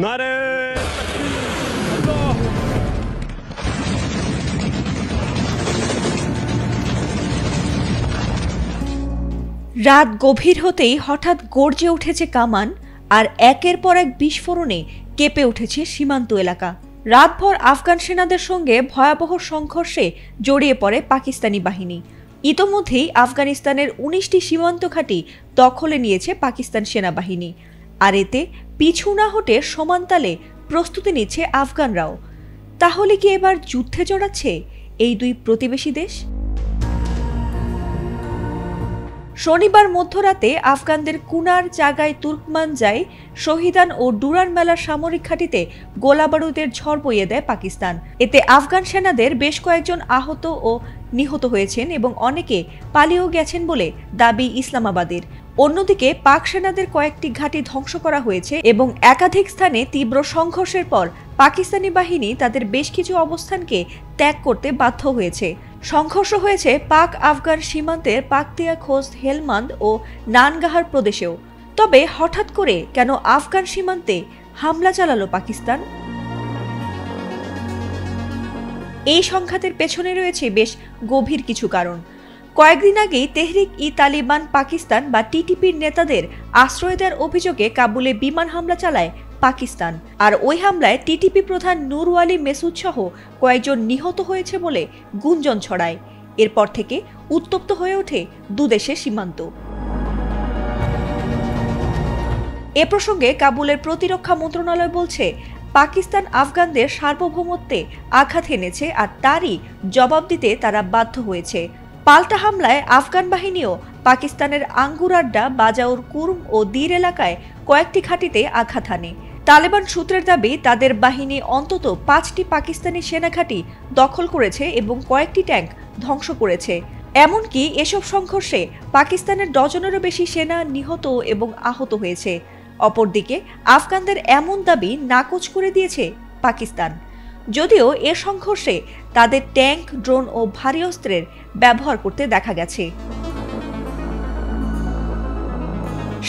নারে রাত গভীর হতেই হঠাৎ গর্জে উঠেছে কামান আর একের পর এক বিস্ফোরণে কেঁপে উঠেছে সীমান্ত এলাকা। রাতভর আফগান সেনাদের সঙ্গে ভয়াবহ সংঘর্ষে জড়িয়ে পড়ে পাকিস্তানি বাহিনী। ইতোমধ্যেই আফগানিস্তানের ১৯টি সীমান্ত ঘাঁটি দখলে নিয়েছে পাকিস্তান সেনাবাহিনী, আর এতে পিছু না হটে সমানতালে প্রস্তুতি নিচ্ছে আফগানরাও। তাহলে কি এবার যুদ্ধে জড়াচ্ছে এই দুই প্রতিবেশী দেশ? শনিবার মধ্যরাতে আফগানদের কুনার, জাগায়, তুর্কমানজাই, শহীদান ও ডুরান মেলার সামরিক ঘাঁটিতে গোলাবারুদের ঝড় বইয়ে দেয় পাকিস্তান। এতে আফগান সেনাদের বেশ কয়েকজন আহত ও নিহত হয়েছেন এবং অনেকে পালিয়েও গেছেন বলে দাবি ইসলামাবাদের। অন্যদিকে পাক সেনাদের কয়েকটি ঘাঁটি ধ্বংস করা হয়েছে এবং একাধিক স্থানে তীব্র সংঘর্ষের পর পাকিস্তানি বাহিনী তাদের বেশ কিছু অবস্থানকে ত্যাগ করতে বাধ্য হয়েছে। সংঘর্ষ হয়েছে পাক আফগান সীমান্তের পাকতিয়া, খোস্ত, হেলমান্দ ও নানগাহার প্রদেশেও। তবে হঠাৎ করে কেন আফগান সীমান্তে হামলা চালালো পাকিস্তান? এই সংঘাতের পেছনে রয়েছে বেশ গভীর কিছু কারণ। কয়েকদিন আগেই তেহরিক-ই-তালিবান পাকিস্তান বা টিটিপির নেতাদের আশ্রয় দেওয়ার অভিযোগে কাবুলে বিমান হামলা চালায় পাকিস্তান, আর ওই হামলায় টিটিপি প্রধান নূর ওয়ালি মেসুদ সহ কয়েকজন নিহত হয়েছে বলে গুঞ্জন ছড়ায়। এরপর থেকে উত্তপ্ত হয়ে ওঠে দুদেশের সীমান্ত। এ প্রসঙ্গে কাবুলের প্রতিরক্ষা মন্ত্রণালয় বলছে, পাকিস্তান আফগানদের সার্বভৌমত্বে আঘাত এনেছে আর তারই জবাব দিতে তারা বাধ্য হয়েছে। পাল্টা হামলায় আফগান বাহিনীও পাকিস্তানের আঙ্গুরাড্ডা, বাজাউর, কুর্ম ও দির এলাকায় কয়েকটি ঘাঁটিতে আঘাত হানে। তালেবান সূত্রের দাবি, তাদের বাহিনী অন্তত ৫টি পাকিস্তানি সেনা ঘাঁটি দখল করেছে এবং কয়েকটি ট্যাঙ্ক ধ্বংস করেছে। এমনকি এসব সংঘর্ষে পাকিস্তানের ডজনেরও বেশি সেনা নিহত এবং আহত হয়েছে। অপরদিকে আফগানদের এমন দাবি নাকচ করে দিয়েছে পাকিস্তান, যদিও এ সংঘর্ষে তাদের ট্যাঙ্ক, ড্রোন ও ভারী অস্ত্রের ব্যবহার করতে দেখা গেছে।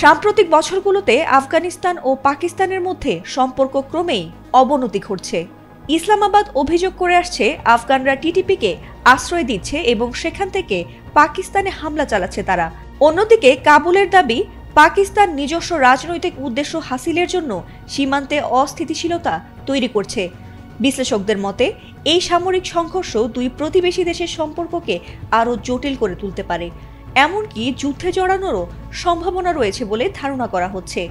সাম্প্রতিক বছরগুলোতে আফগানিস্তান ও পাকিস্তানের মধ্যে সম্পর্ক ক্রমেই অবনতি ঘটছে। ইসলামাবাদ অভিযোগ করে আসছে, আফগানরা টিটিপিকে আশ্রয় দিচ্ছে এবং সেখান থেকে পাকিস্তানে হামলা চালাচ্ছে তারা। অন্যদিকে কাবুলের দাবি, পাকিস্তান নিজস্ব রাজনৈতিক উদ্দেশ্য হাসিলের জন্য সীমান্তে অস্থিতিশীলতা তৈরি করছে। বিশ্লেষকদের মতে, এই সামরিক সংঘর্ষ দুই প্রতিবেশী দেশের সম্পর্ককে আরও জটিল করে তুলতে পারে, এমনকি যুদ্ধে জড়ানোরও সম্ভাবনা রয়েছে বলে ধারণা করা হচ্ছে।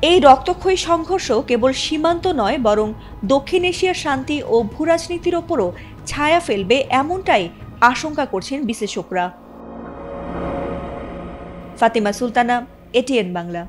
এই রক্তক্ষয়ী সংঘর্ষ কেবল সীমান্ত নয়, বরং দক্ষিণ এশিয়ার শান্তি ও ভূরাজনীতির ওপরও ছায়া ফেলবে, এমনটাই আশঙ্কা করছেন বিশ্লেষকরা। ফাতিমা সুলতানা, এটিএন বাংলা।